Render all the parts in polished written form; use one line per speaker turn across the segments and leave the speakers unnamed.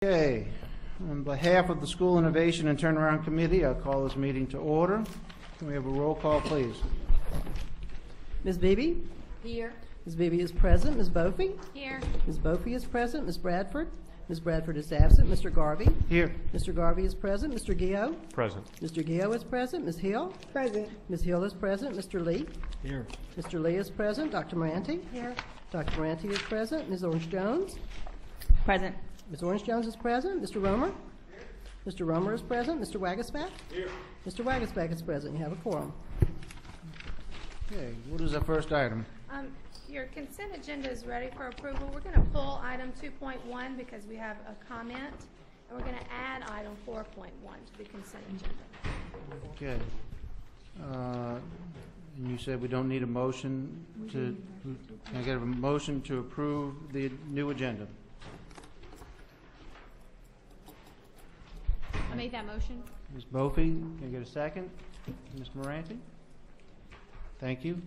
Okay, on behalf of the School Innovation and Turnaround Committee, I'll call this meeting to order. Can we have a roll call, please?
Ms. Beebe?
Here.
Ms. Beebe is present. Ms. Bophy?
Here.
Ms. Bophy is present. Ms. Bradford? Ms. Bradford is absent. Mr. Garvey?
Here.
Mr. Garvey is present. Mr. Gio?
Present.
Mr. Gio is present. Ms. Hill?
Present.
Ms. Hill is present. Mr. Lee?
Here.
Mr. Lee is present. Dr. Moranti?
Here.
Dr. Moranti is present. Ms. Orange-Jones?
Present.
Ms. Orange-Jones is present. Mr. Romer? Mr. Romer is present. Mr. Wagasback?
Here.
Mr. Wagasback is present. You have a quorum.
Okay, what is our first item?
Your consent agenda is ready for approval. We're going to pull item 2.1 because we have a comment, and we're going to add item 4.1 to the consent agenda.
Okay. And you said we don't need a motion to, can I get a motion to approve the new agenda?
I made that motion.
Ms. Bophy, can I get a second? Ms. Moranti? Thank you.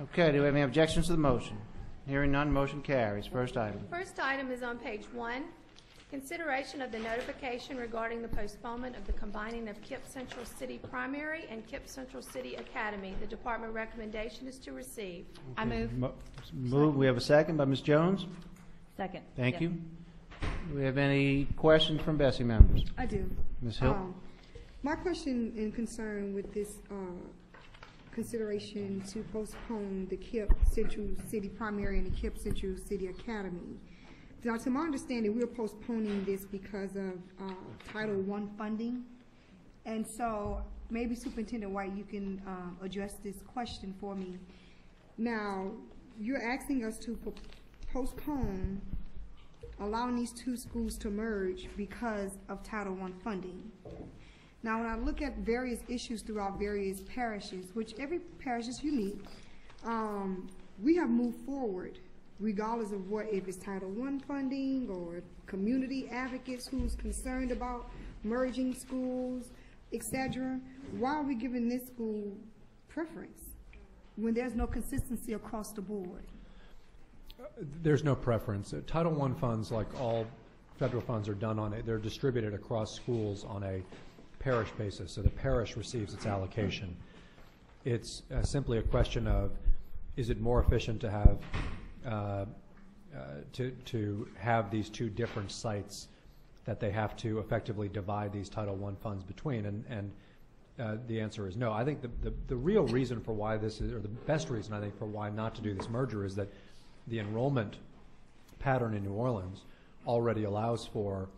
Okay, do we have any objections to the motion? Hearing none, motion carries. First item.
First item is on page 1. Consideration of the notification regarding the postponement of the combining of KIPP Central City Primary and KIPP Central City Academy. The department recommendation is to receive.
I move.
Move. We have a second by Ms. Jones.
Second.
Thank you. Do we have any questions from BESE members?
I do.
Ms. Hill?
My question and concern with this consideration to postpone the KIPP Central City Primary and the KIPP Central City Academy. Now, to my understanding, we're postponing this because of Title I funding. And so maybe Superintendent White, you can address this question for me. Now, you're asking us to postpone allowing these two schools to merge because of Title I funding. Now, when I look at various issues throughout various parishes, which every parish is unique, we have moved forward regardless of what, if it's Title I funding or community advocates who's concerned about merging schools, etc. Why are we giving this school preference when there's no consistency across the board?
There's no preference. Title I funds, like all federal funds, are done on they're distributed across schools on a parish basis, so the parish receives its allocation. It's simply a question of, is it more efficient to have to have these two different sites that they have to effectively divide these Title I funds between, and the answer is no. I think the real reason for why this is, or the best reason I think for why not to do this merger, is that the enrollment pattern in New Orleans already allows for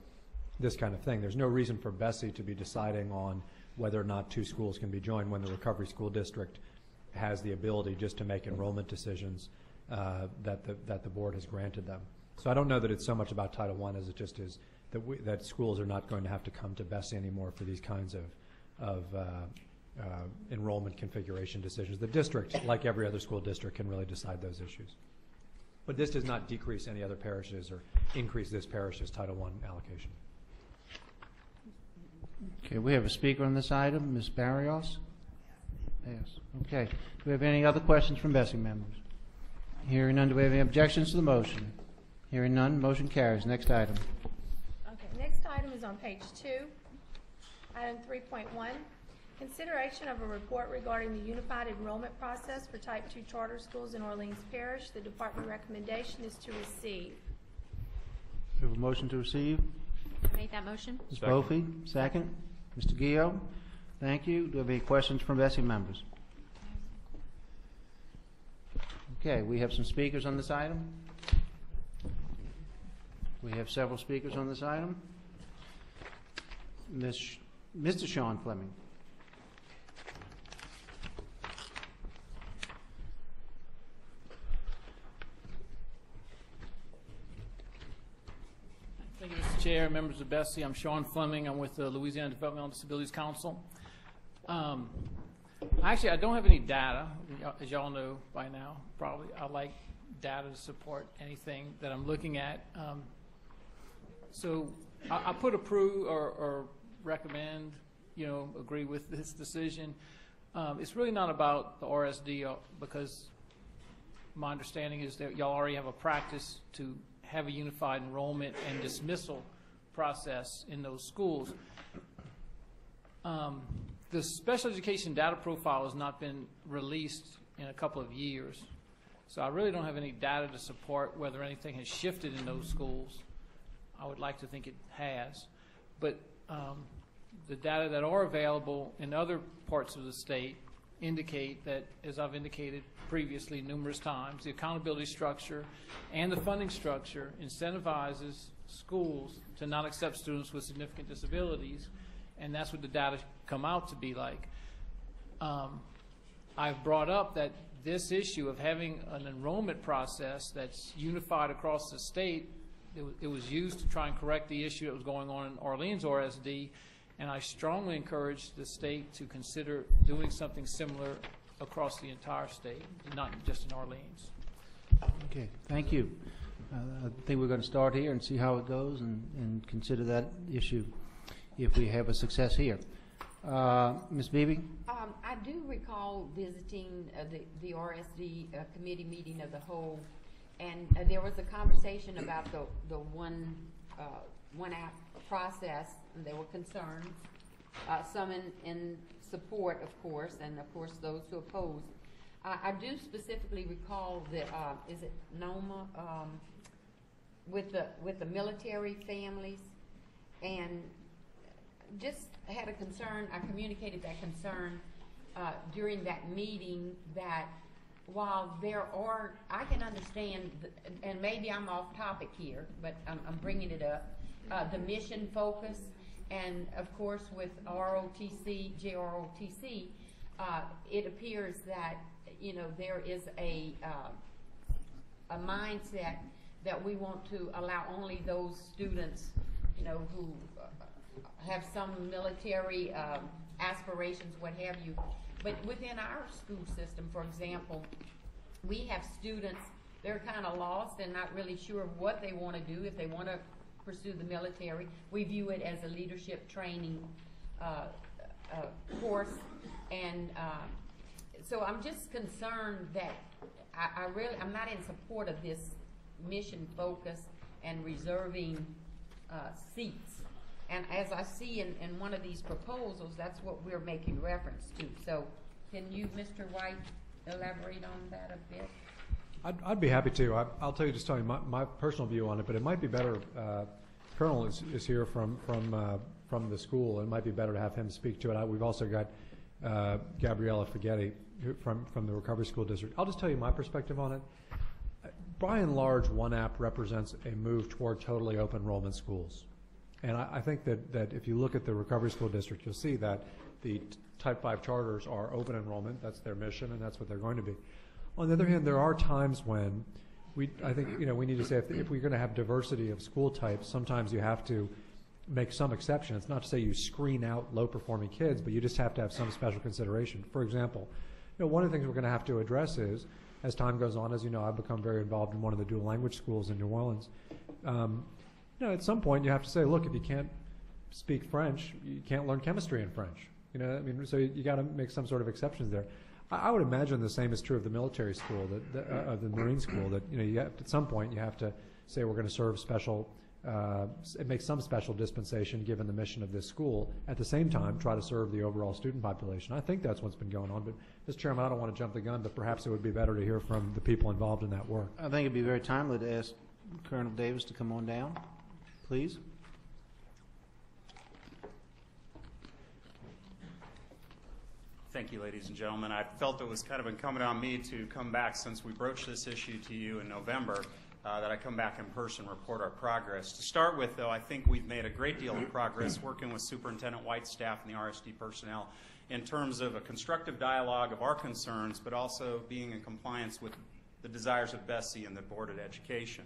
this kind of thing. There's no reason for BESE to be deciding on whether or not two schools can be joined when the Recovery School District has the ability just to make enrollment decisions that the board has granted them. So I don't know that it's so much about Title I as it just is that schools are not going to have to come to BESE anymore for these kinds of enrollment configuration decisions. The district, like every other school district, can really decide those issues. But this does not decrease any other parishes or increase this parish's Title I allocation.
Okay, we have a speaker on this item, Ms. Barrios. Yes. Okay. Do we have any other questions from BESE members? Hearing none, do we have any objections to the motion? Hearing none, motion carries. Next item.
Okay, next item is on page 2. Item 3.1, consideration of a report regarding the unified enrollment process for Type 2 charter schools in Orleans Parish. The department recommendation is to receive.
Do we have a motion to receive?
Made that motion.
Ms. Bophy, second. Mr. Gio, thank you. Do we have any questions from BESE members? Okay, we have some speakers on this item. We have several speakers on this item. Mr. Sean Fleming.
Thank you, Mr. Chair, members of BESE. I'm Sean Fleming. I'm with the Louisiana Developmental Disabilities Council. Actually, I don't have any data, as y'all know by now, probably. I like data to support anything that I'm looking at. So I put approve or recommend, agree with this decision. It's really not about the RSD because my understanding is that y'all already have a practice to have a unified enrollment and dismissal process in those schools. The special education data profile has not been released in a couple of years, so I really don't have any data to support whether anything has shifted in those schools. I would like to think it has, but the data that are available in other parts of the state indicate that, as I've indicated previously numerous times, the accountability structure and the funding structure incentivizes schools to not accept students with significant disabilities, and that's what the data come out to be like. I've brought up that this issue of having an enrollment process that's unified across the state, it was used to try and correct the issue that was going on in Orleans RSD, and I strongly encourage the state to consider doing something similar across the entire state, not just in Orleans.
Okay, thank you. I think we're going to start here and see how it goes and consider that issue if we have a success here. Ms. Beebe?
I do recall visiting the RSD committee meeting of the whole, and there was a conversation about the one app process, and there were concerns, some in support, of course, and of course those who oppose. I do specifically recall that is it NOMA with the military families, and just had a concern. I communicated that concern during that meeting, that while there are, I can understand, and maybe I'm off topic here, but I'm bringing it up, the mission focus, and of course with JROTC, it appears that, you know, there is a mindset that we want to allow only those students, you know, who have some military aspirations, what have you. But within our school system, for example, we have students, they're kind of lost and not really sure of what they want to do, if they want to pursue the military. We view it as a leadership training course, and so I'm just concerned that I'm not in support of this mission focus and reserving seats. And as I see in one of these proposals, that's what we're making reference to. So can you, Mr. White, elaborate on that a bit?
I'd be happy to. I'll tell you my personal view on it, but it might be better. Colonel is here from the school. It might be better to have him speak to it. We've also got Gabriella Faghetti from the Recovery School District. I'll just tell you my perspective on it. By and large, One App represents a move toward totally open enrollment schools. And I think that if you look at the Recovery School District, you'll see that the Type 5 charters are open enrollment. That's their mission, and that's what they're going to be. On the other hand, there are times when I think we need to say if we're going to have diversity of school types, sometimes you have to make some exceptions. Not to say you screen out low-performing kids, but you just have to have some special consideration. For example, one of the things we're going to have to address is, as time goes on, as you know, I've become very involved in one of the dual language schools in New Orleans. At some point you have to say, look, if you can't speak French, you can't learn chemistry in French. So you got to make some sort of exceptions there. I would imagine the same is true of the military school, of the Marine school. That you have at some point you have to say we're going to serve special, make some special dispensation given the mission of this school. At the same time, try to serve the overall student population. I think that's what's been going on. But Mr. Chairman, I don't want to jump the gun, but perhaps it would be better to hear from the people involved in that work.
I think it'd be very timely to ask Colonel Davis to come on down, please.
Thank you, ladies and gentlemen. I felt it was kind of incumbent on me to come back since we broached this issue to you in November, that I come back in person and report our progress. To start with, though, I think we've made a great deal of progress working with Superintendent White's staff and the RSD personnel in terms of a constructive dialogue of our concerns, but also being in compliance with the desires of BESE and the Board of Education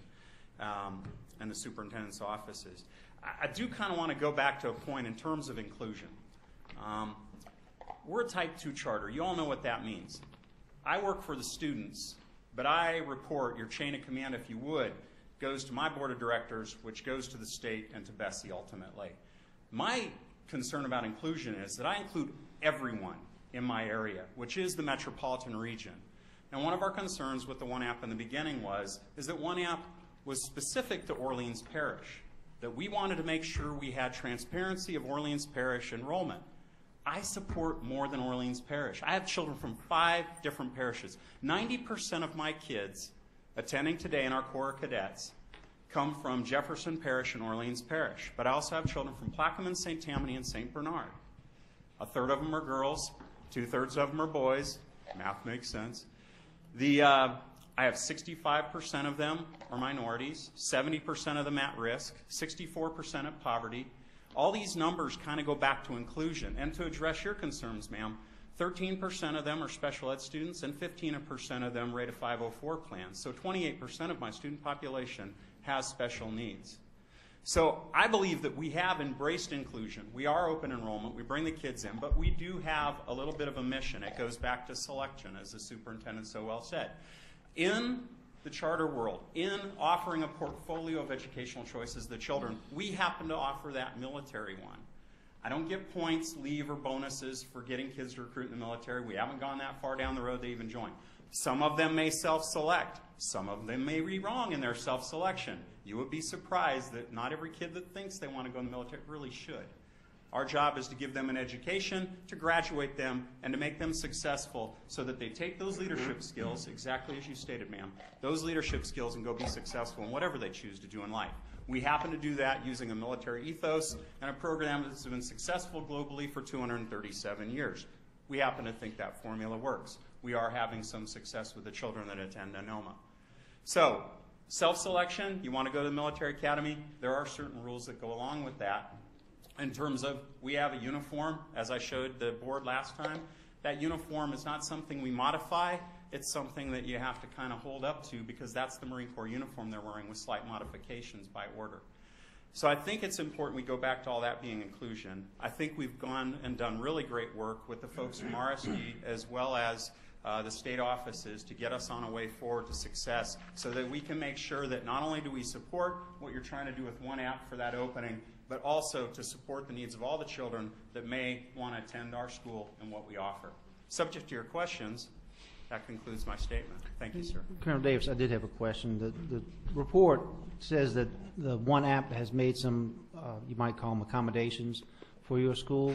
and the superintendent's offices. I do kind of want to go back to a point in terms of inclusion. We're a Type 2 charter. You all know what that means. I work for the students, but I report, your chain of command, if you would, goes to my board of directors, which goes to the state and to BESE ultimately. My concern about inclusion is that I include everyone in my area, which is the metropolitan region. And one of our concerns with the One App in the beginning is that One App was specific to Orleans Parish. that we wanted to make sure we had transparency of Orleans Parish enrollment. I support more than Orleans Parish. I have children from 5 different parishes. 90% of my kids attending today in our Corps of Cadets come from Jefferson Parish and Orleans Parish. But I also have children from Plaquemine, St. Tammany, and St. Bernard. 1/3 of them are girls, 2/3 of them are boys. Math makes sense. I have 65% of them are minorities, 70% of them at risk, 64% at poverty. All these numbers kind of go back to inclusion. And to address your concerns, ma'am, 13% of them are special ed students and 15% of them rate a 504 plan. So 28% of my student population has special needs. So I believe that we have embraced inclusion. We are open enrollment. We bring the kids in, but we do have a little bit of a mission. It goes back to selection, as the superintendent so well said. In the charter world, in offering a portfolio of educational choices to children, we happen to offer that military one. I don't get points, leave, or bonuses for getting kids to recruit in the military. We haven't gone that far down the road to even join. Some of them may self-select. Some of them may be wrong in their self-selection. You would be surprised that not every kid that thinks they want to go in the military really should. Our job is to give them an education, to graduate them, and to make them successful so that they take those leadership skills, exactly as you stated, ma'am, those leadership skills and go be successful in whatever they choose to do in life. We happen to do that using a military ethos and a program that's been successful globally for 237 years. We happen to think that formula works. We are having some success with the children that attend NOMA. So, self-selection, you want to go to the military academy, there are certain rules that go along with that. In terms of, we have a uniform, as I showed the board last time. That uniform is not something we modify. It's something that you have to kind of hold up to because that's the Marine Corps uniform they're wearing with slight modifications by order. So I think it's important we go back to all that being inclusion. I think we've gone and done really great work with the folks from RSD as well as the state offices to get us on a way forward to success so that we can make sure that not only do we support what you're trying to do with one app for that opening, but also to support the needs of all the children that may want to attend our school and what we offer. Subject to your questions, that concludes my statement. Thank you, sir.
Colonel Davis, I did have a question. The report says that the one app has made some, you might call them accommodations for your school.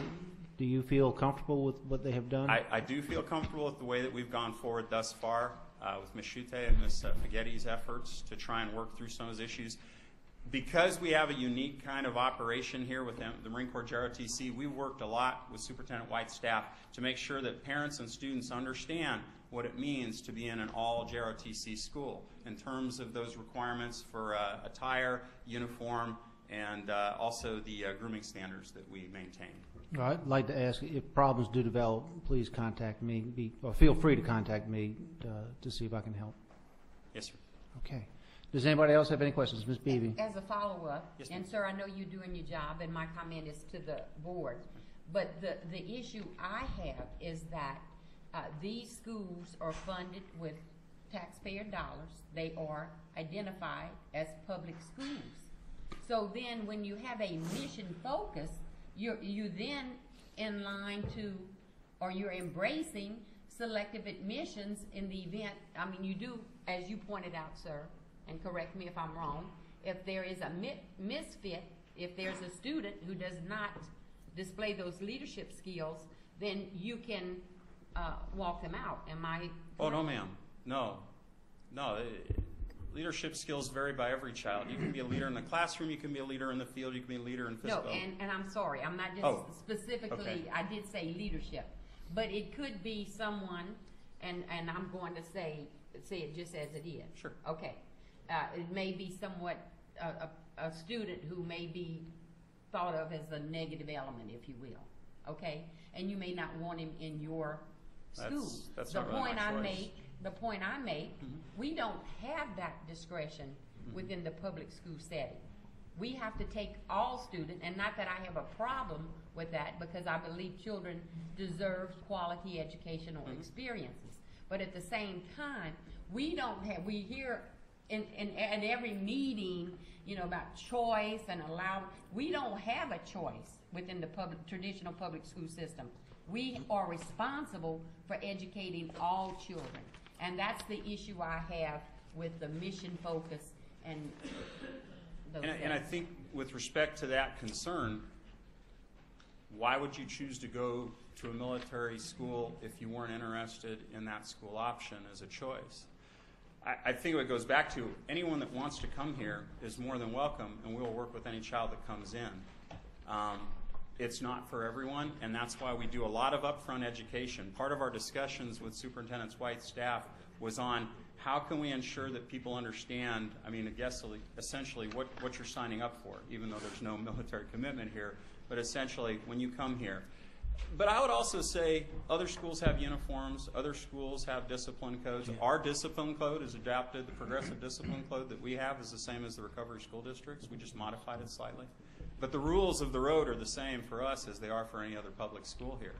Do you feel comfortable with what they have done?
I do feel comfortable with the way that we've gone forward thus far with Ms. Schutte and Ms. Faghetti's efforts to try and work through some of those issues. Because we have a unique kind of operation here with the Marine Corps JROTC, we've worked a lot with Superintendent White's staff to make sure that parents and students understand what it means to be in an all JROTC school in terms of those requirements for attire, uniform, and also the grooming standards that we maintain.
All right, I'd like to ask, if problems do develop, please contact me, or feel free to contact me to see if I can help.
Yes, sir.
Okay. Does anybody else have any questions? Ms. Beebe?
As a follow-up,
Yes,
and sir, I know you're doing your job, and my comment is to the board, but the issue I have is that these schools are funded with taxpayer dollars. They are identified as public schools. So then when you have a mission focus, you then in line to, or you're embracing selective admissions in the event, I mean, you do, as you pointed out, sir, and correct me if I'm wrong, if there is a misfit, if there's a student who does not display those leadership skills, then you can walk them out. Am I correct?
Oh, no, ma'am. No. Leadership skills vary by every child. You can be a leader in the classroom, you can be a leader in the field, you can be a leader in physical.
No, and I'm sorry, I'm not just specifically,
okay.
I did say leadership, but it could be someone, and I'm going to say it just as it is.
Sure.
Okay. It may be somewhat a student who may be thought of as a negative element, if you will. Okay? And you may not want him in your school.
That's not really my choice.
The point I make, we don't have that discretion within the public school setting. We have to take all students, and not that I have a problem with that, because I believe children deserve quality educational experiences. But at the same time, we hear at every meeting, about choice and we don't have a choice within the traditional public school system. We are responsible for educating all children. And that's the issue I have with the mission focus and those
And I
days.
think with respect to that concern, why would you choose to go to a military school if you weren't interested in that school option as a choice? I think it goes back to anyone that wants to come here is more than welcome, and we'll work with any child that comes in. It's not for everyone, and that's why we do a lot of upfront education. Part of our discussions with Superintendent White's staff was on how can we ensure that people understand, I mean, I guess essentially what you're signing up for, even though there's no military commitment here, but essentially when you come here. But I would also say other schools have uniforms, other schools have discipline codes. Our discipline code is adapted. The progressive discipline code that we have is the same as the recovery school districts. We just modified it slightly. But the rules of the road are the same for us as they are for any other public school here.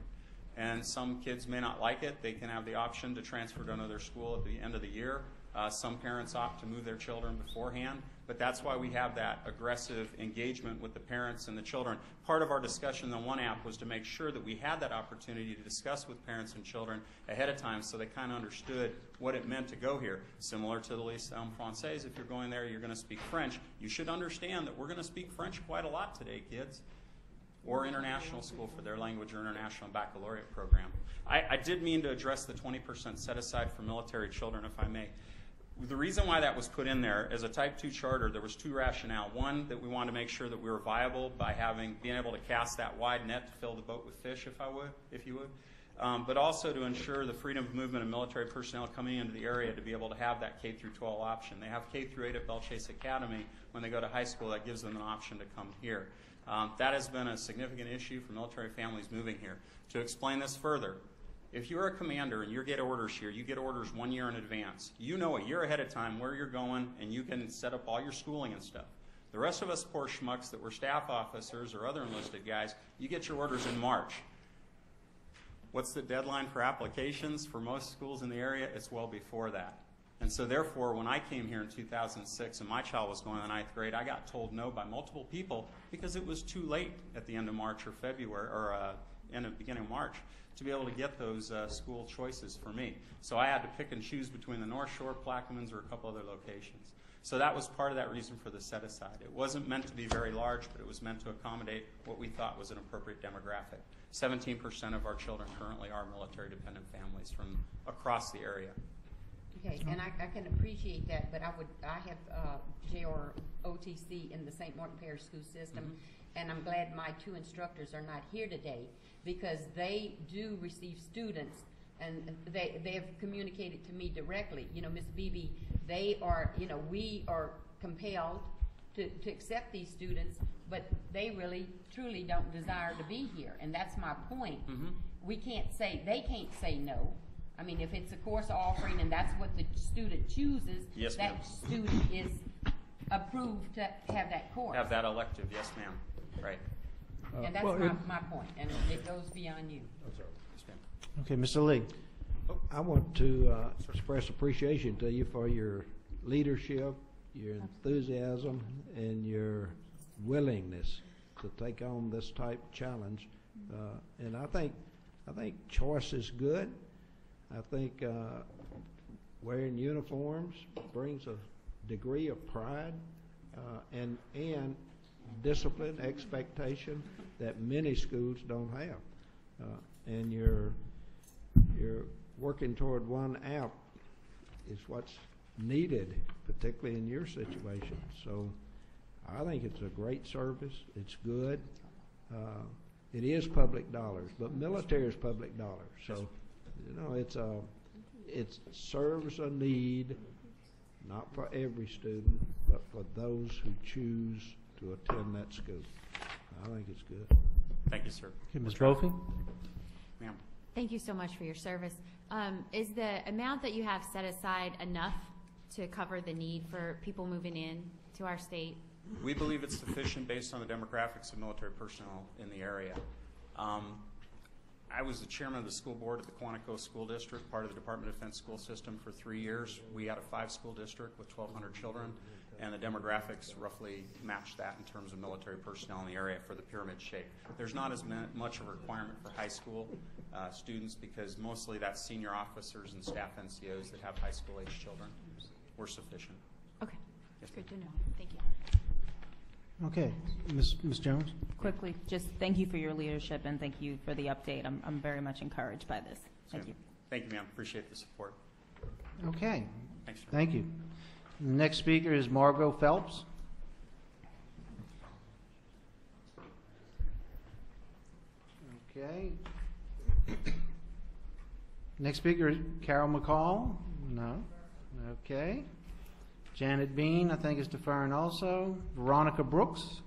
And some kids may not like it. They can have the option to transfer to another school at the end of the year. Some parents opt to move their children beforehand, but that's why we have that aggressive engagement with the parents and the children. Part of our discussion on One App was to make sure that we had that opportunity to discuss with parents and children ahead of time so they kind of understood what it meant to go here. Similar to the Lycée Français, if you're going there, you're going to speak French. You should understand that we're going to speak French quite a lot today, kids. Or international school for their language or international baccalaureate program. I did mean to address the 20% set aside for military children, if I may. The reason why that was put in there, as a Type 2 charter, there was two rationale. One, that we wanted to make sure that we were viable by being able to cast that wide net to fill the boat with fish, if you would. But also to ensure the freedom of movement of military personnel coming into the area to be able to have that K-12 option. They have K-8 at Belchase Academy. When they go to high school, that gives them an option to come here. That has been a significant issue for military families moving here. To explain this further, if you're a commander and you get orders here, you get orders 1 year in advance. You know a year ahead of time where you're going, and you can set up all your schooling and stuff. The rest of us poor schmucks that were staff officers or other enlisted guys, you get your orders in March. What's the deadline for applications for most schools in the area? It's well before that. And so therefore, when I came here in 2006 and my child was going to the 9th grade, I got told no by multiple people because it was too late at the end of March or February, or beginning of March, to be able to get those school choices for me. So I had to pick and choose between the North Shore, Plaquemines, or a couple other locations. So that was part of that reason for the set-aside. It wasn't meant to be very large, but it was meant to accommodate what we thought was an appropriate demographic. 17% of our children currently are military-dependent families from across the area.
Okay, and I can appreciate that, but I have JROTC in the St. Martin Parish School System, and I'm glad my two instructors are not here today because they do receive students, and they have communicated to me directly. You know, Ms. Beebe, they are, you know, we are compelled to accept these students, but they really, truly don't desire to be here, and that's my point. We can't say, they can't say no. I mean, if it's a course offering and that's what the student chooses,
yes,
that student is approved to have that course.
Have that elective, yes, ma'am. Right.
And that's my point, and it goes beyond you.
Yes, ma'am.
Okay, Mr. Lee.
I want to express appreciation to you for your leadership, your enthusiasm, and your willingness to take on this type of challenge. And I think choice is good. I think wearing uniforms brings a degree of pride and discipline, expectation that many schools don't have. And you're working toward one app is what's needed, particularly in your situation. So I think it's a great service. It's good. It is public dollars, but military is public dollars. So, you know, it serves a need, not for every student, but for those who choose to attend that school. I think it's good.
Thank you, sir.
Okay, Ms. Brophy.
Ma'am.
Thank you so much for your service. Is the amount that you have set aside enough to cover the need for people moving in to our state?
We believe it's sufficient based on the demographics of military personnel in the area. I was the chairman of the school board at the Quantico School District, part of the Department of Defense school system for 3 years. We had a 5-school district with 1,200 children, and the demographics roughly matched that in terms of military personnel in the area for the pyramid shape. There's not as much of a requirement for high school students because mostly that's senior officers and staff NCOs that have high school age children. We're sufficient.
Okay,
Yes,
good to know. Thank you.
Okay, Ms. Jones?
Quickly, just thank you for your leadership and thank you for the update. I'm very much encouraged by this. Thank you.
Thank you, ma'am. Appreciate the support.
Okay,
Thanks, sir.
thank you. The next speaker is Margot Phelps. Okay. Next speaker is Carol McCall. No. Okay. Janet Bean, I think, is deferring also. Veronica Brooks.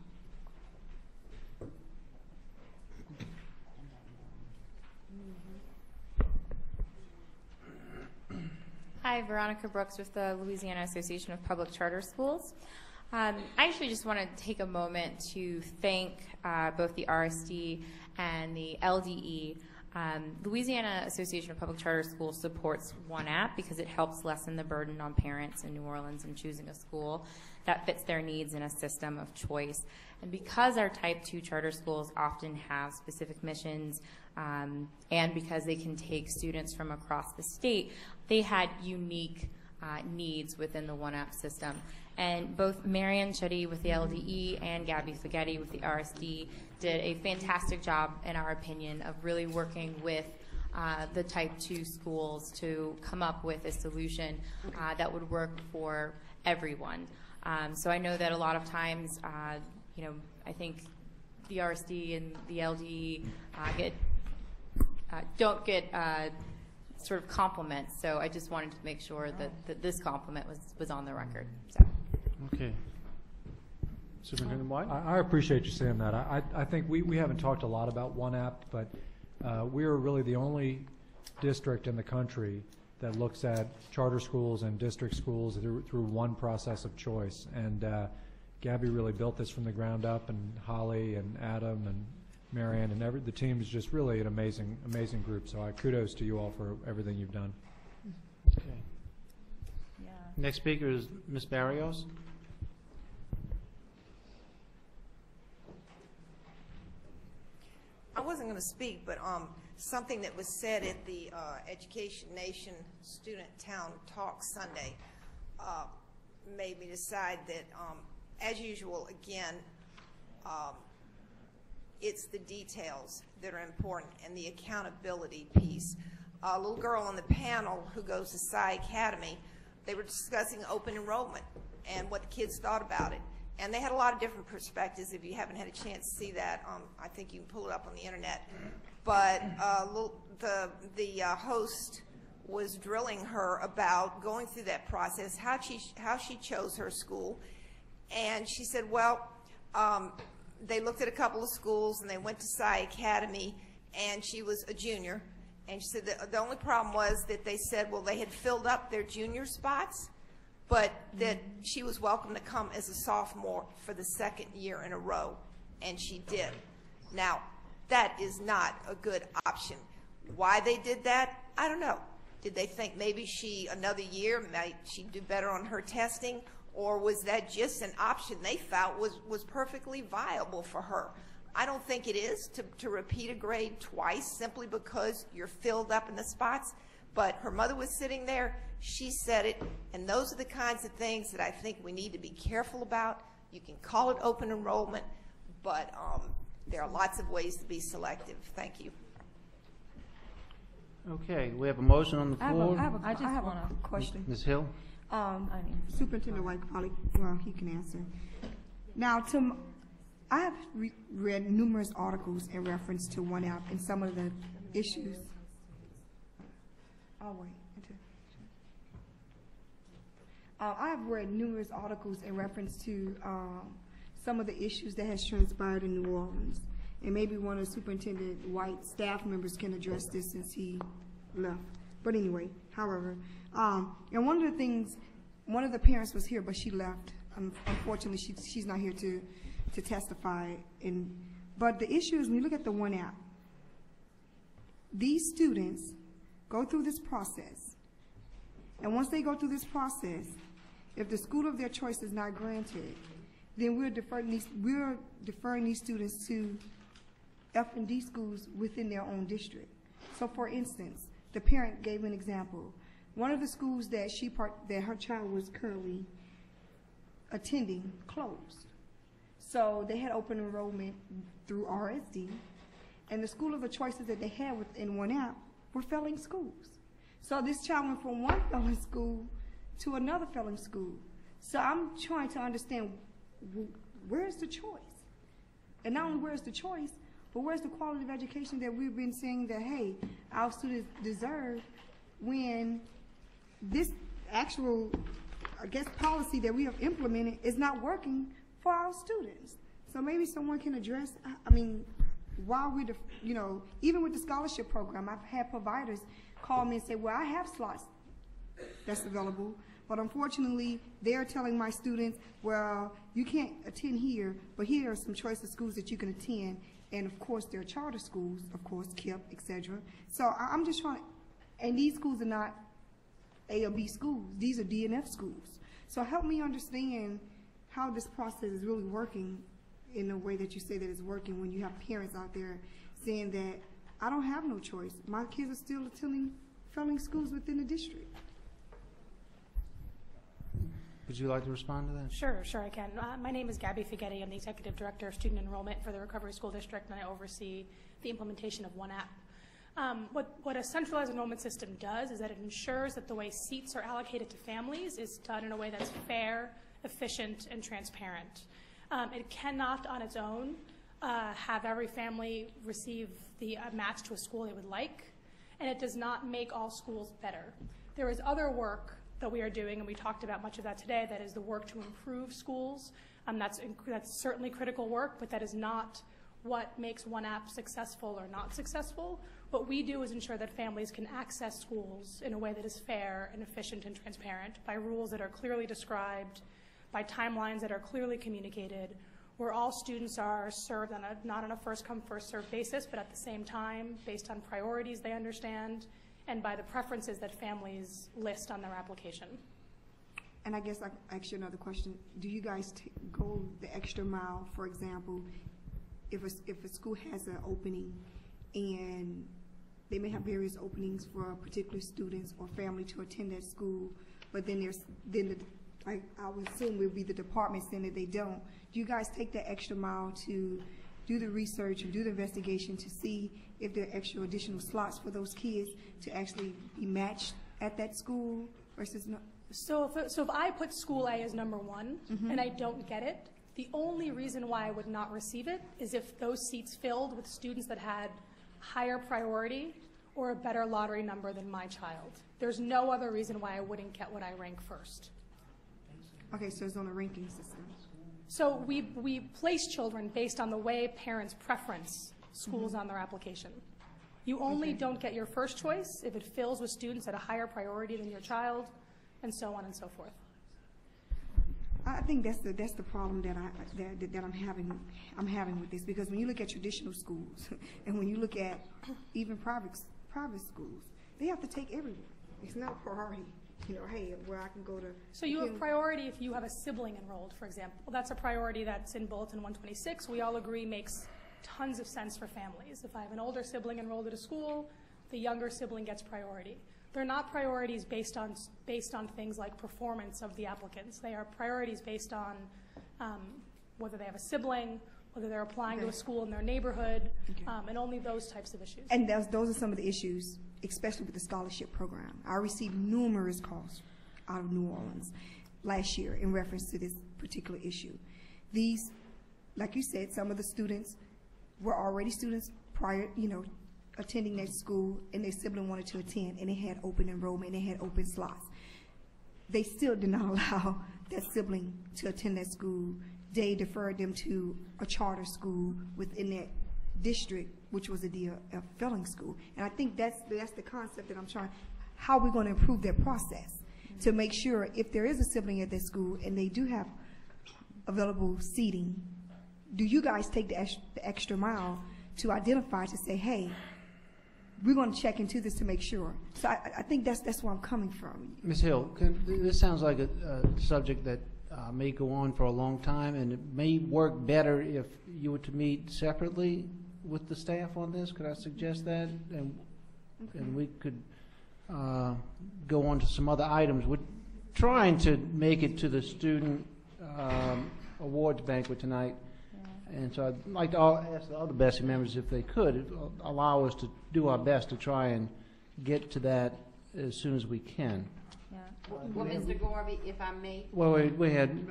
Hi, Veronica Brooks with the Louisiana Association of Public Charter Schools. I actually just want to take a moment to thank both the RSD and the LDE. Louisiana Association of Public Charter Schools supports One App because it helps lessen the burden on parents in New Orleans in choosing a school that fits their needs in a system of choice. And because our Type 2 charter schools often have specific missions and because they can take students from across the state, they had unique needs within the One App system. And both Marian Chuddy with the LDE and Gabby Spaghetti with the RSD did a fantastic job, in our opinion, of really working with the Type 2 schools to come up with a solution that would work for everyone. So I know that a lot of times, you know, I think the RSD and the LDE don't get sort of compliments. So I just wanted to make sure that this compliment was on the record. So.
Okay. Superintendent White?
I appreciate you saying that. I think we haven't talked a lot about One App, but we are really the only district in the country that looks at charter schools and district schools through one process of choice. And Gabby really built this from the ground up, and Holly and Adam and Marianne and the team is just really an amazing group. So kudos to you all for everything you've done.
Okay.
Yeah.
Next speaker is Ms. Barrios.
I wasn't going to speak, but something that was said at the Education Nation Student Town Talk Sunday made me decide that, as usual, again, it's the details that are important and the accountability piece. A little girl on the panel who goes to Psy Academy, they were discussing open enrollment and what the kids thought about it. And they had a lot of different perspectives. If you haven't had a chance to see that, I think you can pull it up on the internet. But the host was drilling her about going through that process, how she chose her school. And she said, well, they looked at a couple of schools and they went to Psy Academy, and she was a junior. And she said the only problem was that they said, well, they had filled up their junior spots, but that she was welcome to come as a sophomore for the second year in a row, and she did. Now, that is not a good option. Why they did that, I don't know. Did they think maybe another year, might she do better on her testing, or was that just an option they felt was perfectly viable for her? I don't think it is to repeat a grade twice simply because you're filled up in the spots. But her mother was sitting there, she said it, and those are the kinds of things that I think we need to be careful about. You can call it open enrollment, but there are lots of ways to be selective. Thank you.
Okay, we have a motion on the floor.
I have a question.
Ms. Hill?
Superintendent White probably, he can answer. Now, I have read numerous articles in reference to One App and some of the issues. I'll wait until. I have read numerous articles in reference to some of the issues that has transpired in New Orleans, and maybe one of Superintendent White's staff members can address this since he left. But anyway, however, and one of the things, one of the parents was here, but she left. Unfortunately, she's not here to testify. But the issue is when you look at the One App, these students go through this process, and once they go through this process, if the school of their choice is not granted, then we're deferring these students to F&D schools within their own district. So, for instance, the parent gave an example. One of the schools that her child was currently attending closed. So they had open enrollment through RSD, and the school of the choices that they had within one app were failing schools. So this child went from one failing school to another failing school. So I'm trying to understand, where's the choice? And not only where's the choice, but where's the quality of education that we've been saying that, hey, our students deserve, when this actual, I guess, policy that we have implemented is not working for our students. So maybe someone can address, I mean, while we're, you know, even with the scholarship program, I've had providers call me and say, well, I have slots that's available, but unfortunately, they're telling my students, well, you can't attend here, but here are some choice of schools that you can attend, and of course, there are charter schools, of course, KIPP, etc. So I'm just trying, and these schools are not A or B schools, these are DNF schools. So help me understand how this process is really working in the way that you say that it's working, when you have parents out there saying that I don't have no choice. My kids are still attending failing schools within the district.
Would you like to respond to that?
Sure, I can. My name is Gabby Fighetti. I'm the Executive Director of Student Enrollment for the Recovery School District, and I oversee the implementation of One App. What a centralized enrollment system does is that it ensures that the way seats are allocated to families is done in a way that's fair, efficient, and transparent. It cannot, on its own, have every family receive the match to a school they would like, and it does not make all schools better. There is other work that we are doing, and we talked about much of that today, that is the work to improve schools. That's certainly critical work, but that is not what makes One App successful or not successful. What we do is ensure that families can access schools in a way that is fair and efficient and transparent, by rules that are clearly described, by timelines that are clearly communicated, where all students are served on not on a first-come, first-served basis, but at the same time, based on priorities they understand, and by the preferences that families list on their application.
And I guess I ask you another question. Do you guys go the extra mile, for example, if a school has an opening and they may have various openings for particular students or family to attend that school, but then I would assume it would be the department saying that they don't. Do you guys take that extra mile to do the research and do the investigation to see if there are extra additional slots for those kids to actually be matched at that school versus not?
So if I put school A as number one and I don't get it, the only reason why I would not receive it is if those seats filled with students that had higher priority or a better lottery number than my child. There's no other reason why I wouldn't get what I rank first.
Okay, so it's on a ranking system.
So we place children based on the way parents preference schools on their application. You only don't get your first choice if it fills with students at a higher priority than your child, and so on and so forth.
I think that's the problem that I'm having with this, because when you look at traditional schools and when you look at even private schools, they have to take everyone. It's not a priority. You know, hey, where I can go to.
So you have priority if you have a sibling enrolled, for example. Well, that's a priority that's in Bulletin 126. We all agree makes tons of sense for families. If I have an older sibling enrolled at a school, the younger sibling gets priority. They're not priorities based on things like performance of the applicants. They are priorities based on whether they have a sibling, whether they're applying to a school in their neighborhood, and only those types of issues.
And those are some of the issues, especially with the scholarship program. I received numerous calls out of New Orleans last year in reference to this particular issue. These, like you said, some of the students were already students prior, attending that school, and their sibling wanted to attend, and they had open enrollment, and they had open slots. They still did not allow that sibling to attend that school. They deferred them to a charter school within that district, which was a DLF failing school. And I think that's the concept that I'm trying, how we're going to improve that process to make sure if there is a sibling at that school and they do have available seating, do you guys take the extra mile to identify, to say, hey, we're going to check into this to make sure. So I think that's where I'm coming from.
Ms. Hill, this sounds like a subject that may go on for a long time, and it may work better if you were to meet separately with the staff on this. Could I suggest that? And we could go on to some other items. We're trying to make it to the student awards banquet tonight, And so I'd like to ask the other BESE members if they could allow us to do our best to try and get to that as soon as we can.
Yeah.
Well, Mr. Garvey, if I may.
Well, we had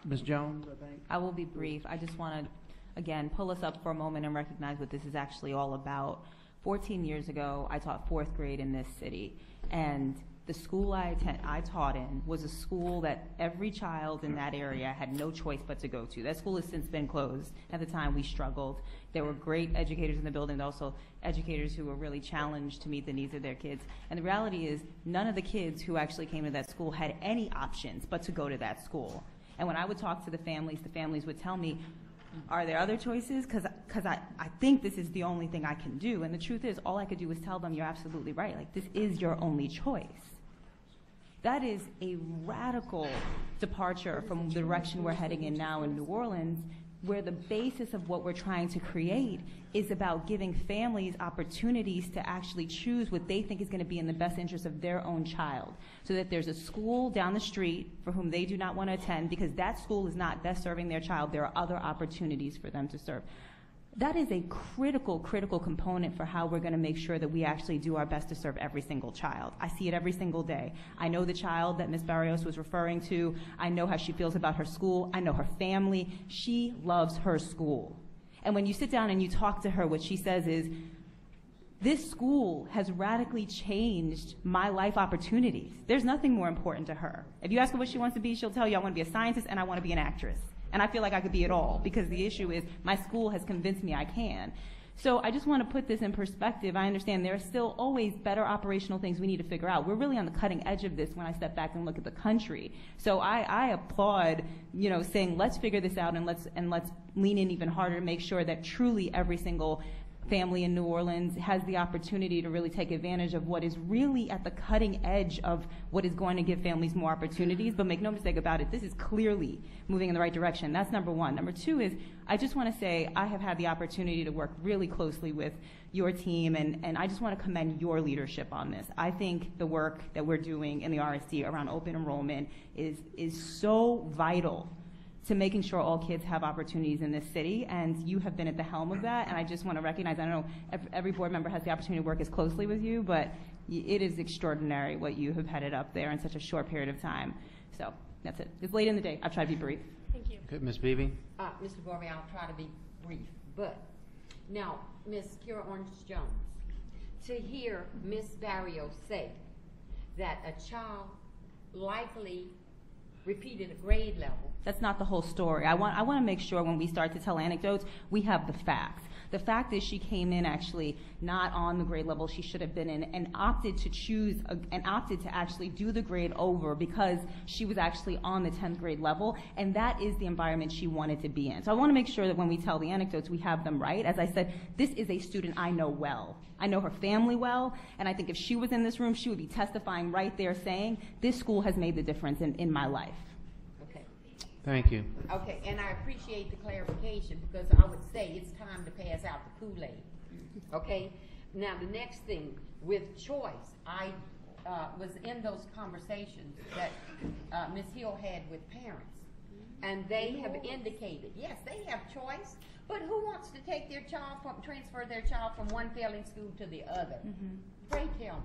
Ms. Jones, I think.
I will be brief. I just want to, again, pull us up for a moment and recognize what this is actually all about. 14 years ago, I taught 4th grade in this city, and the school I taught in was a school that every child in that area had no choice but to go to. That school has since been closed. At the time, we struggled. There were great educators in the building, also educators who were really challenged to meet the needs of their kids. And the reality is, none of the kids who actually came to that school had any options but to go to that school. And when I would talk to the families would tell me, are there other choices? Because I think this is the only thing I can do. And the truth is, all I could do was tell them, you're absolutely right. Like, this is your only choice. That is a radical departure from the direction we're heading in now in New Orleans, where the basis of what we're trying to create is about giving families opportunities to actually choose what they think is going to be in the best interest of their own child, so that there's a school down the street for whom they do not want to attend because that school is not best serving their child. There are other opportunities for them to serve. That is a critical, critical component for how we're going to make sure that we actually do our best to serve every single child. I see it every single day. I know the child that Ms. Barrios was referring to. I know how she feels about her school. I know her family. She loves her school. And when you sit down and you talk to her, what she says is, this school has radically changed my life opportunities. There's nothing more important to her. If you ask her what she wants to be, she'll tell you, I want to be a scientist and I want to be an actress. And I feel like I could be it all, because the issue is my school has convinced me I can. So I just want to put this in perspective. I understand there are still always better operational things we need to figure out. We're really on the cutting edge of this when I step back and look at the country. So I applaud, saying let's figure this out and let's lean in even harder to make sure that truly every single family in New Orleans has the opportunity to really take advantage of what is really at the cutting edge of what is going to give families more opportunities. But make no mistake about it, this is clearly moving in the right direction. That's number one. Number two is, I just want to say I have had the opportunity to work really closely with your team, and I just want to commend your leadership on this. I think the work that we're doing in the RSD around open enrollment is so vital to making sure all kids have opportunities in this city, and you have been at the helm of that, and I just want to recognize, I don't know every board member has the opportunity to work as closely with you, but it is extraordinary what you have headed up there in such a short period of time. So that's it. It's late in the day. I've tried to be brief.
Thank you.
Okay, Ms. Beebe?
Mr. Garvey, I'll try to be brief, but now, Ms. Kira Orange-Jones, to hear Ms. Barrios say that a child likely repeated a grade level.
That's not the whole story. I want to make sure when we start to tell anecdotes, we have the facts. The fact is she came in actually not on the grade level she should have been in, and opted to actually do the grade over because she was actually on the 10th grade level, and that is the environment she wanted to be in. So I want to make sure that when we tell the anecdotes, we have them right. As I said, this is a student I know well. I know her family well, and I think if she was in this room, she would be testifying right there saying, this school has made the difference in my life.
Thank you.
Okay, and I appreciate the clarification, because I would say it's time to pass out the Kool-Aid. Okay? Now, the next thing, with choice, I was in those conversations that Ms. Hill had with parents, and they have indicated, yes, they have choice, but who wants to take their child transfer their child from one failing school to the other? Pray tell me.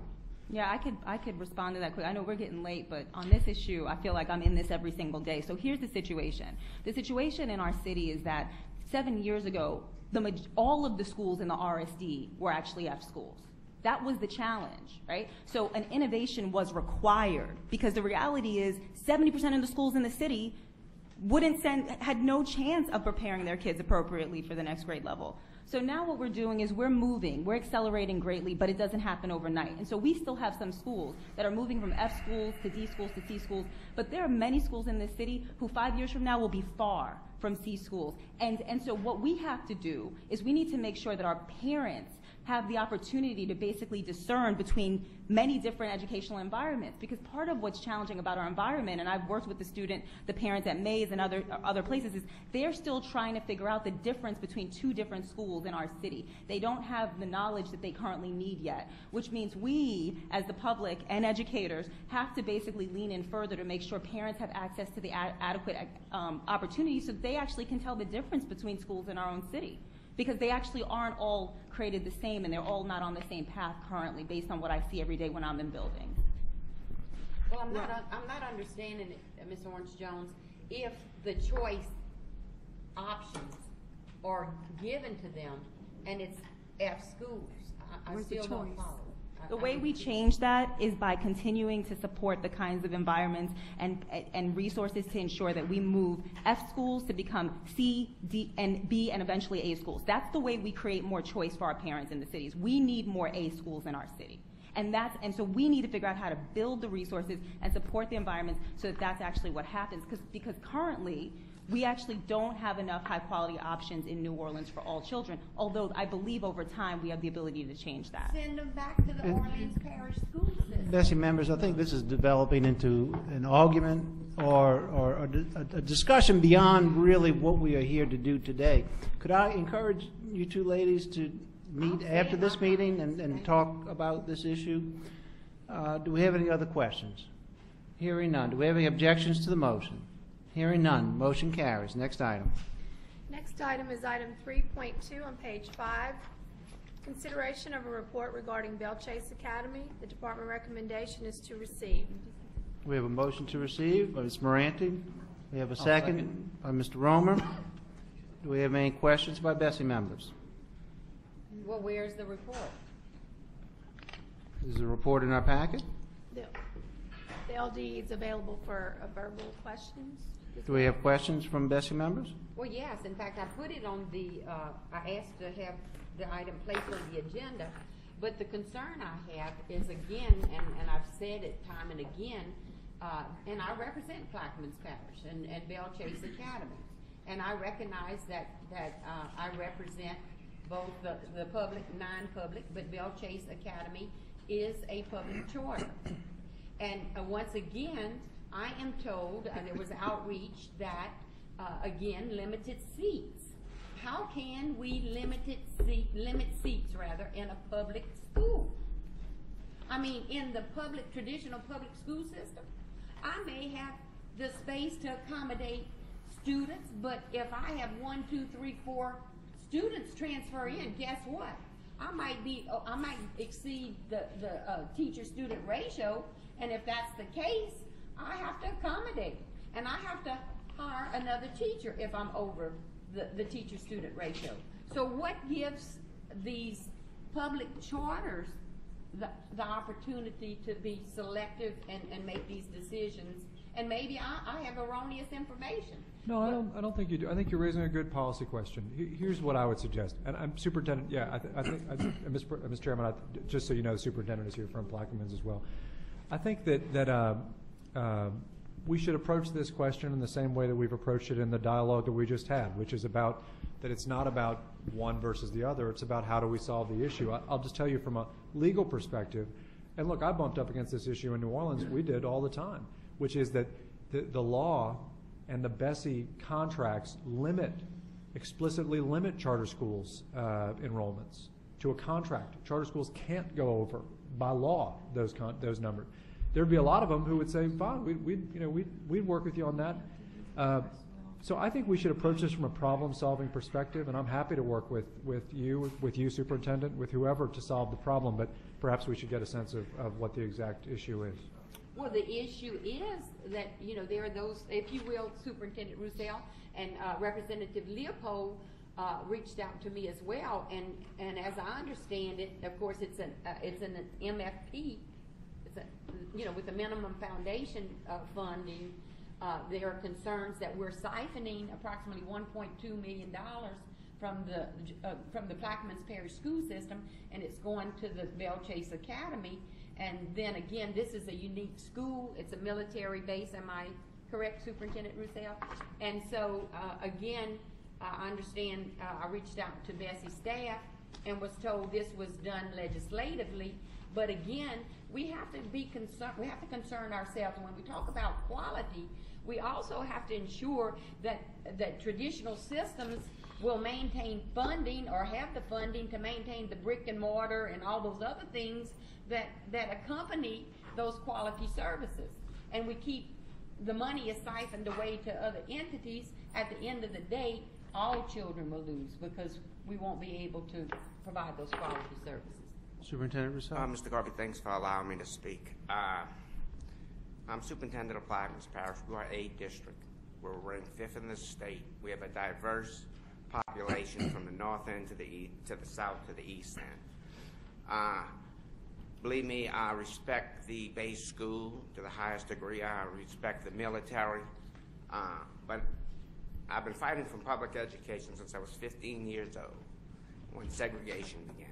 Yeah, I could respond to that quickly. I know we're getting late, but on this issue, I feel like I'm in this every single day. So here's the situation. The situation in our city is that 7 years ago, all of the schools in the RSD were actually F schools. That was the challenge, right? So an innovation was required, because the reality is 70% of the schools in the city had no chance of preparing their kids appropriately for the next grade level. So now what we're doing is we're accelerating greatly, but it doesn't happen overnight. And so we still have some schools that are moving from F schools to D schools to C schools, but there are many schools in this city who 5 years from now will be far from C schools. And so what we have to do is we need to make sure that our parents have the opportunity to basically discern between many different educational environments, because part of what's challenging about our environment, and I've worked with the parents at Mays and other places, is they're still trying to figure out the difference between two different schools in our city. They don't have the knowledge that they currently need yet, which means we, as the public and educators, have to basically lean in further to make sure parents have access to the adequate opportunities so they they actually can tell the difference between schools in our own city, because they actually aren't all created the same, and they're all not on the same path currently based on what I see every day when I'm in buildings.
Well, I'm not understanding it, Ms. Orange-Jones, if the choice options are given to them and it's F schools. I still don't follow.
The way we change that is by continuing to support the kinds of environments and resources to ensure that we move F schools to become C, D, and B, and eventually A schools. That's the way we create more choice for our parents in the cities. We need more A schools in our city. And so we need to figure out how to build the resources and support the environments so that that's actually what happens. Because currently, we actually don't have enough high-quality options in New Orleans for all children, although I believe over time we have the ability to change that.
Send them back to the Orleans Parish School System.
Bessie, members, I think this is developing into an argument or a discussion beyond really what we are here to do today. Could I encourage you two ladies to meet after this meeting and talk about this issue? Do we have any other questions? Hearing none. Do we have any objections to the motion? Hearing none. Motion carries. Next item.
Next item is item 3.2 on page 5. Consideration of a report regarding Belle Chase Academy. The department recommendation is to receive.
We have a motion to receive by Ms. Moranti. We have a second by Mr. Romer. Do we have any questions by Bessie members?
Well, where's the report?
Is the report in our packet?
The LD is available for verbal questions.
Do we have questions from Bessie members?
Well, yes. In fact, I put it on I asked to have the item placed on the agenda, but the concern I have is, again, and I've said it time and again, and I represent Plaquemines Parish and Belle Chase Academy, and I recognize that I represent both the public, non-public, but Belle Chase Academy is a public charter. And once again, I am told, there was outreach that, again, limited seats. How can we limit seats in a public school? I mean, in the traditional public school system, I may have the space to accommodate students, but if I have 1, 2, 3, 4 students transfer in, guess what? I might exceed the teacher-student ratio, and if that's the case, I have to accommodate, and I have to hire another teacher if I'm over the teacher-student ratio. So what gives these public charters the opportunity to be selective and make these decisions? And maybe I have erroneous information.
No, I don't think you do. I think you're raising a good policy question. Here's what I would suggest. And I'm superintendent. Yeah, I think Mr. Chairman, just so you know, the superintendent is here from Plaquemines as well. I think that we should approach this question in the same way that we've approached it in the dialogue that we just had, which is about that it's not about one versus the other. It's about how do we solve the issue. I'll just tell you from a legal perspective, and look, I bumped up against this issue in New Orleans. We did all the time, which is that the law and the BESE contracts explicitly limit charter schools enrollments to a contract. Charter schools can't go over by law those numbers. There'd be a lot of them who would say, fine, we'd work with you on that. So I think we should approach this from a problem-solving perspective, and I'm happy to work with you, Superintendent, with whoever to solve the problem, but perhaps we should get a sense of what the exact issue is.
Well, the issue is that, there are those, if you will, Superintendent Roussel and Representative Leopold reached out to me as well, and as I understand it, of course, it's an MFP, with the minimum foundation funding. There are concerns that we're siphoning approximately $1.2 million from the Plaquemines Parish School System, and it's going to the Belle Chase Academy. And then again, this is a unique school. It's a military base. Am I correct, Superintendent Roussel? And so again, I understand I reached out to BESE staff and was told this was done legislatively. But again, we have to be concerned. We have to concern ourselves. And when we talk about quality, we also have to ensure that traditional systems will maintain funding or have the funding to maintain the brick and mortar and all those other things that accompany those quality services. And we keep the money is siphoned away to other entities,
at the end of the day, all children will lose because we won't be able to provide those quality services.
Superintendent Rousseau.
Mr. Garvey, thanks for allowing me to speak. I'm superintendent of Plaquemines Parish. We are a district. We're ranked 5th in the state. We have a diverse population from the north end to the south to the east end. Believe me, I respect the BESE school to the highest degree. I respect the military. But I've been fighting for public education since I was 15 years old when segregation began.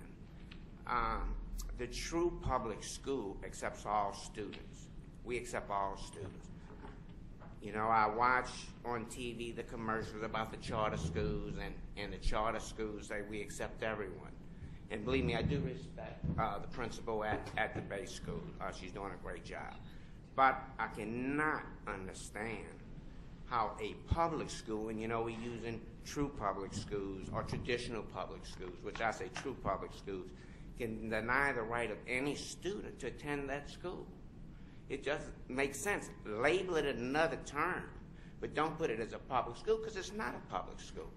The true public school accepts all students. We accept all students. You know, I watch on TV the commercials about the charter schools, and the charter schools say we accept everyone. And believe me, I do respect the principal at the BESE school. She's doing a great job. But I cannot understand how a public school, and you know we're using true public schools or traditional public schools, which I say true public schools, can deny the right of any student to attend that school. It just makes sense. Label it another term, but don't put it as a public school because it's not a public school.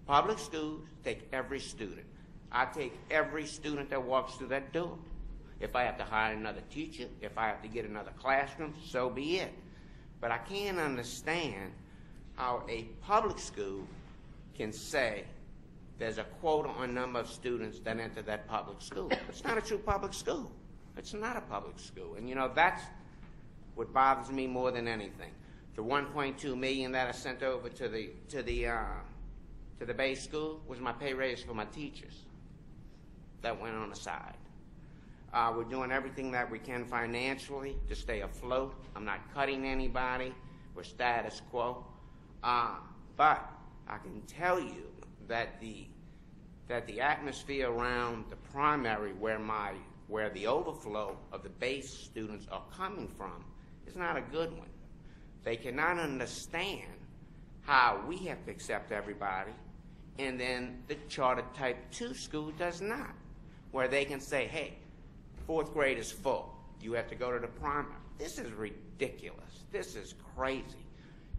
Public schools take every student. I take every student that walks through that door. If I have to hire another teacher, if I have to get another classroom, so be it. But I can't understand how a public school can say there's a quota on number of students that enter that public school. It's not a true public school. It's not a public school. And you know, that's what bothers me more than anything. The $1.2 million that I sent over to the BESE school was my pay raise for my teachers. That went on the side. We're doing everything that we can financially to stay afloat. I'm not cutting anybody. We're status quo. But I can tell you that the atmosphere around the primary where the overflow of the BESE students are coming from is not a good one. They cannot understand how we have to accept everybody and then the charter type 2 school does not, where they can say, hey, 4th grade is full. You have to go to the primary. This is ridiculous. This is crazy.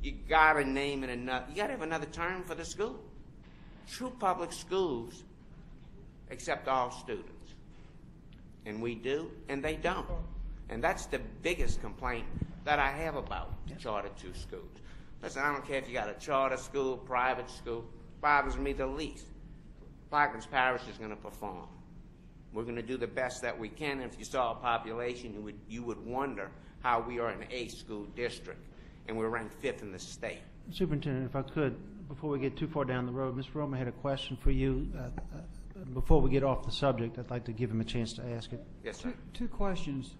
You gotta name it another. You gotta have another term for the school. True public schools accept all students, and we do, and they don't. And that's the biggest complaint that I have about charter 2 schools. Listen, I don't care if you got a charter school, private school. Bothers me the least. Plaquemines Parish is going to perform. We're going to do the best that we can. If you saw a population, you would wonder how we are an A school district, and we're ranked 5th in the state.
Superintendent, if I could, before we get too far down the road, Ms. Roma had a question for you. Before we get off the subject, I'd like to give him a chance to ask it.
Yes, sir.
Two questions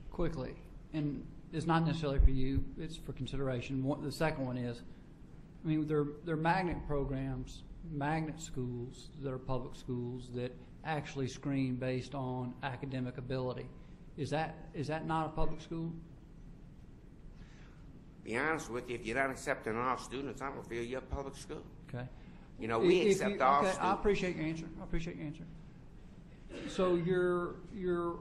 quickly, and it's not necessarily for you, it's for consideration. The second one is, I mean, there are magnet programs, magnet schools that are public schools that actually screen based on academic ability. Is that not a public school?
Be honest with you, if you're not accepting all students, I don't feel you're a public school.
Okay.
You know, we accept all
okay,
students.
I appreciate your answer. I appreciate your answer. So your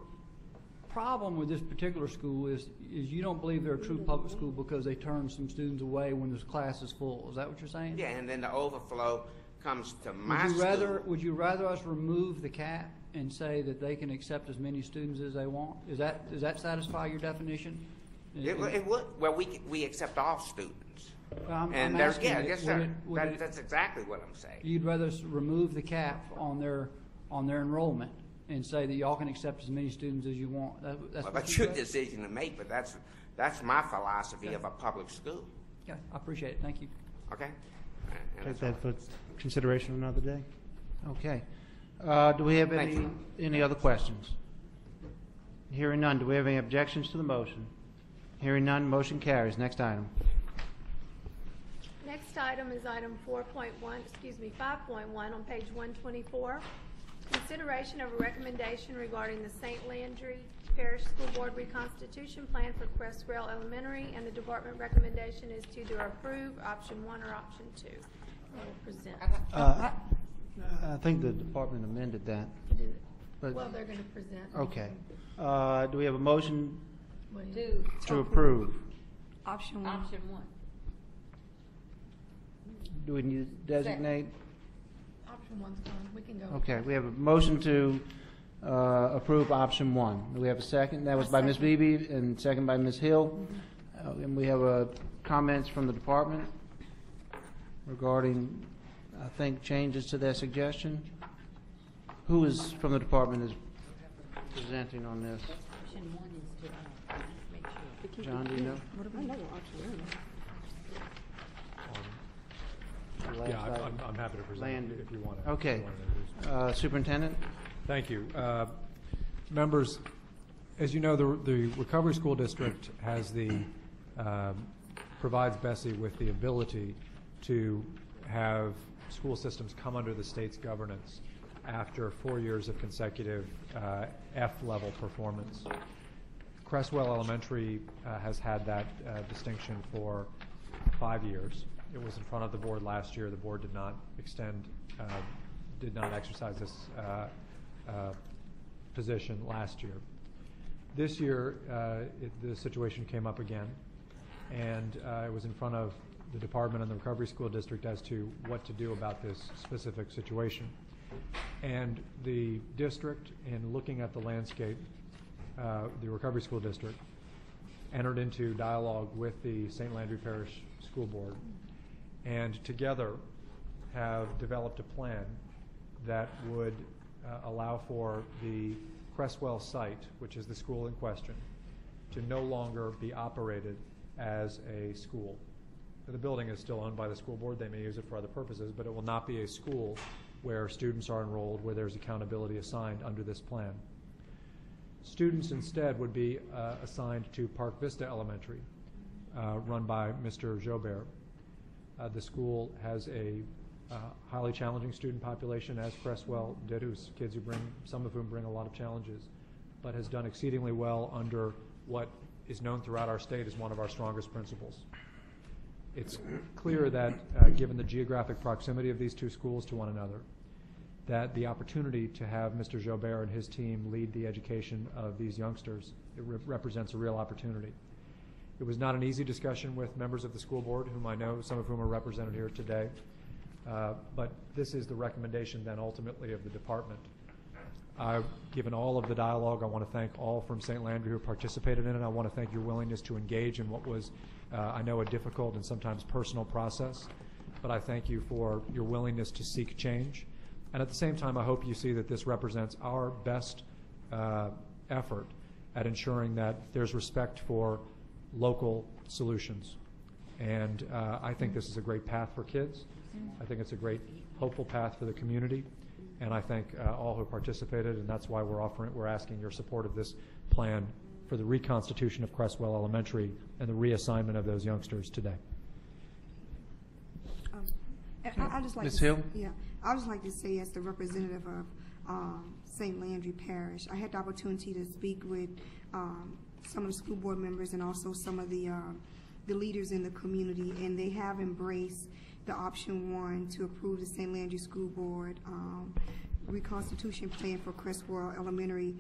problem with this particular school is you don't believe they're a true public school because they turn some students away when this class is full. Is that what you're saying?
Yeah, and then the overflow comes to my
Would you rather us remove the cap and say that they can accept as many students as they want? Does that satisfy your definition?
It would. Well, we accept all students.
I'm
there's
asking
yeah,
it,
yes, sir. That's exactly what I'm saying.
You'd rather us remove the cap on their enrollment and say that y'all can accept as many students as you want.
That's your decision to make, but that's my philosophy of a public school.
Yeah, I appreciate it. Thank you.
Okay.
Take that for consideration another day. Okay. Do we have any other questions? Hearing none. Do we have any objections to the motion? Hearing none. Motion carries. Next item.
Next item is item 5.1 on page 124. Consideration of a recommendation regarding the St. Landry Parish School Board Reconstitution Plan for Creswell Elementary, and the department recommendation is to either approve option 1 or option 2. I will present.
I think the department amended that. But
Well, they're going to present.
okay. Do we have a motion
To
to approve?
Option 1.
do we need to designate?
Option one's fine, we can go.
Okay, we have a motion to approve option one. Do we have a second? That was by Ms. Beebe and second by Ms. Hill. And we have comments from the department regarding, I think, changes to their suggestion. Who is from the department is presenting on this?
Option one is to make sure.
John, do you know?
Yeah, I'm happy to present if you want to.
Okay. Superintendent?
Thank you. Members, as you know, the Recovery School District has provides BESE with the ability to have school systems come under the state's governance after 4 years of consecutive F-level performance. Cresswell Elementary has had that distinction for 5 years. It was in front of the board last year. The board did not exercise this position last year. This year, the situation came up again, and it was in front of the department and the Recovery School District as to what to do about this specific situation. And the district, in looking at the landscape, the Recovery School District, entered into dialogue with the St. Landry Parish School Board, and together have developed a plan that would allow for the Cresswell site, which is the school in question, to no longer be operated as a school. The building is still owned by the school board. They may use it for other purposes, but it will not be a school where students are enrolled, where there's accountability assigned under this plan. Students instead would be assigned to Park Vista Elementary, run by Mr. Jobert. The school has a highly challenging student population, as Cresswell did, whose kids some of whom bring a lot of challenges, but has done exceedingly well under what is known throughout our state as one of our strongest principles. It's clear that, given the geographic proximity of these two schools to one another, that the opportunity to have Mr. Jobert and his team lead the education of these youngsters, it represents a real opportunity. It was not an easy discussion with members of the school board, whom I know, some of whom are represented here today, but this is the recommendation then ultimately of the department. Given all of the dialogue, I want to thank all from St. Landry who participated in it. I want to thank your willingness to engage in what was, I know, a difficult and sometimes personal process, but I thank you for your willingness to seek change. And at the same time, I hope you see that this represents our best effort at ensuring that there's respect for local solutions. And I think this is a great path for kids. I think it's a great, hopeful path for the community. And I thank all who participated, and that's why we're asking your support of this plan for the reconstitution of Cresswell Elementary and the reassignment of those youngsters today.
I'd just like
Ms. Hill?
Yeah, I'd just like to say, as the representative of St. Landry Parish, I had the opportunity to speak with some of the school board members and also some of the leaders in the community, and they have embraced the option one to approve the St. Landry School Board reconstitution plan for Cresswell Elementary.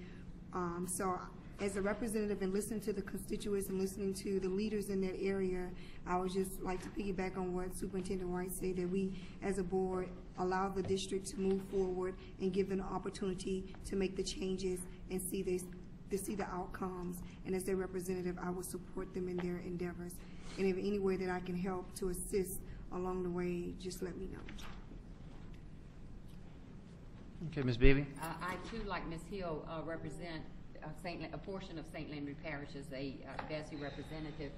So as a representative and listening to the constituents and listening to the leaders in that area, I would just like to piggyback on what Superintendent White said, that we as a board allow the district to move forward and give them an opportunity to make the changes and see the outcomes. And as their representative, I will support them in their endeavors. And if any way that I can help to assist along the way, just let me know.
Okay, Ms. Beebe?
I too, like Ms. Hill, represent a portion of St. Landry Parish as a BESE representative,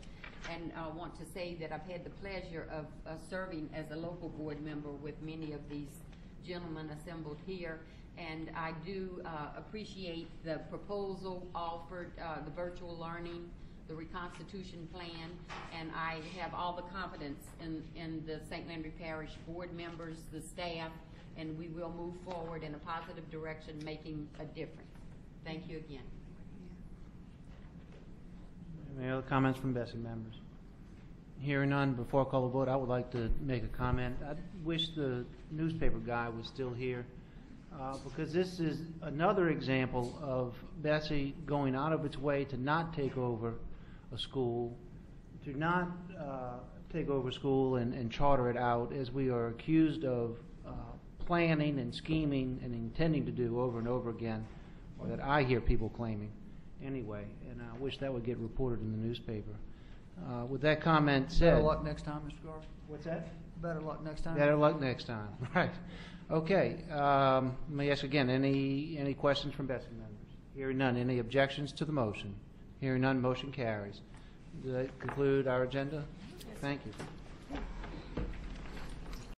and I want to say that I've had the pleasure of serving as a local board member with many of these gentlemen assembled here, and I do appreciate the proposal offered, the virtual learning, the reconstitution plan, and I have all the confidence in the St. Landry Parish board members, the staff, and we will move forward in a positive direction, making a difference. Thank you again.
Any other comments from BESE members? Hearing none, before I call the vote, I would like to make a comment. I wish the newspaper guy was still here, because this is another example of BESE going out of its way to not take over a school, to not take over a school and charter it out, as we are accused of planning and scheming and intending to do over and over again, or that I hear people claiming anyway, and I wish that would get reported in the newspaper. With that comment said...
Better luck next time, Mr. Garber.
What's that?
Better luck next time.
Better luck next time. Right. Okay. Let me ask again, any questions from BESE members? Hearing none. Any objections to the motion? Hearing none, motion carries. Does that conclude our agenda? Thank you.